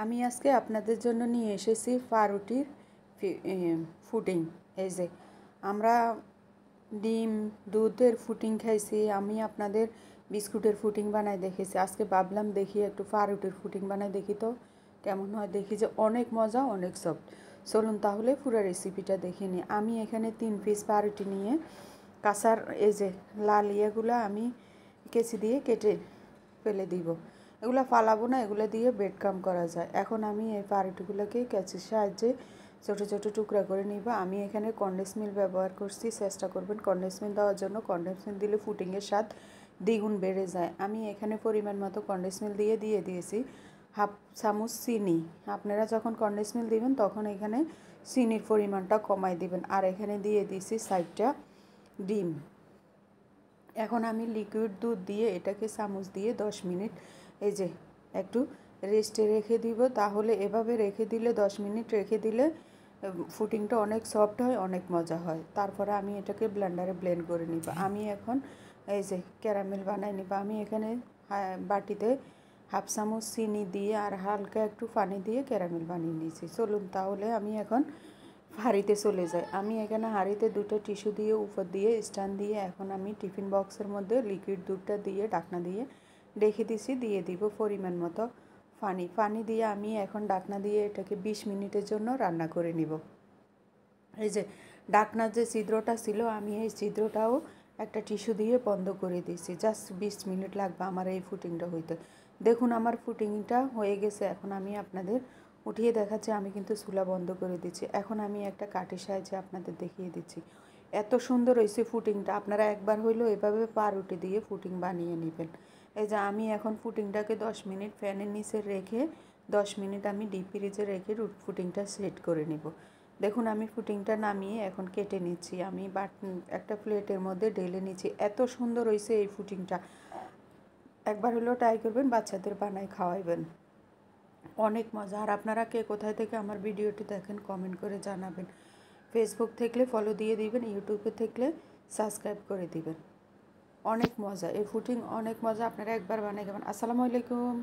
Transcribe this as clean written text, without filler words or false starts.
আমি আজকে আপনাদের জন্য নিয়ে এসেছি পাউরুটির ফুডিং। এই যে আমরা ডিম দুধের ফুডিং খাইছি, আমি আপনাদের বিস্কুটের ফুডিং বানাই দেখেছি। আজকে ভাবলাম দেখি একটু পাউরুটির ফুডিং বানাই দেখি তো কেমন হয়। দেখি যে অনেক মজা, অনেক সফট। চলুন তাহলে পুরো রেসিপিটা দেখে নিই। আমি এখানে 3 পিস পাউরুটি নিয়ে কাঁচার এই যে লাল ইয়েগুলো আমি কেচি দিয়ে কেটে ফেলে দিব। এগুলো ফালাবো না, এগুলো দিয়ে ব্রেড ক্রাম্ব করা যায়। এখন আমি এই পাউরুটিগুলোকে কেচির সাহায্যে ছোটো ছোটো টুকরা করে নিব। আমি এখানে কনডেন্স মিল্ক ব্যবহার করছি, চেষ্টা করবেন কনডেন্স মিল্ক দেওয়ার জন্য। কনডেন্স মিল্ক দিলে ফুডিংয়ের স্বাদ দ্বিগুণ বেড়ে যায়। আমি এখানে পরিমাণ মতো কনডেন্স মিল্ক দিয়েছি হাফ চামচ চিনি। আপনারা যখন কনডেন্স মিল্ক দিবেন তখন এখানে চিনির পরিমাণটা কমাই দিবেন। আর এখানে দিয়ে দিয়েছি 4টা ডিম। এখন আমি লিকুইড দুধ দিয়ে এটাকে চামচ দিয়ে 10 মিনিট এই যে একটু রেস্টে রেখে দিব। তাহলে এভাবে রেখে দিলে 10 মিনিট রেখে দিলে ফুডিংটা অনেক সফট হয়, অনেক মজা হয়। তারপরে আমি এটাকে ব্লেন্ডারে ব্লেন্ড করে নিব। আমি এখন এই যে ক্যারামেল বানাই নিব। আমি এখানে বাটিতে হাফ চামচ চিনি দিয়ে আর হালকা একটু পানি দিয়ে ক্যারামেল বানিয়ে নিয়েছি। চলুন তাহলে আমি এখন হাঁড়িতে চলে যাই। আমি এখানে হাঁড়িতে 2টা টিস্যু দিয়ে উপর দিয়ে স্ট্যান্ড দিয়ে এখন আমি টিফিন বক্সের মধ্যে লিকুইড দুধটা দিয়ে ঢাকনা দিয়ে রেখে দিছি। দিয়ে দিব পরিমাণ মতো পানি দিয়ে আমি এখন ঢাকনা দিয়ে এটাকে 20 মিনিটের জন্য রান্না করে নিব। এই যে ঢাকনার যে ছিদ্রটা ছিল আমি এই ছিদ্রটাও একটা টিস্যু দিয়ে বন্ধ করে দিয়েছি। জাস্ট 20 মিনিট লাগবে আমার এই ফুডিংটা হইতে। দেখুন আমার ফুডিংটা হয়ে গেছে। এখন আমি আপনাদের উঠিয়ে দেখাচ্ছি। আমি কিন্তু চুলা বন্ধ করে দিচ্ছি। এখন আমি একটা কাঠের সাহায্যে আপনাদের দেখিয়ে দিচ্ছি। এত সুন্দর হয়েছে ফুডিংটা। আপনারা একবার হইলেও এভাবে পাউরুটি দিয়ে ফুডিং বানিয়ে নেবেন। এই যে আমি এখন ফুডিংটাকে 10 মিনিট ফ্যানের নিচে রেখে 10 মিনিট আমি ডিপ ফ্রিজে রেখে ফুডিংটা সেট করে নিব। দেখুন আমি ফুডিংটা নামিয়ে এখন কেটে নিচ্ছি। আমি একটা প্লেটের মধ্যে ঢেলে নিচ্ছি। এত সুন্দর হয়েছে এই ফুডিংটা। একবার হলেও ট্রাই করবেন, বাচ্চাদের বানায় খাওয়াইবেন, অনেক মজা। আর আপনারা কে কোথায় থেকে আমার ভিডিওটি দেখেন কমেন্ট করে জানাবেন। ফেসবুক থাকলে ফলো দিয়ে দিবেন, ইউটিউবে থাকলে সাবস্ক্রাইব করে দিবেন। অনেক মজা এই ফুডিং, অনেক মজা। আপনারা একবার বানাই খাবেন। আসসালামু আলাইকুম।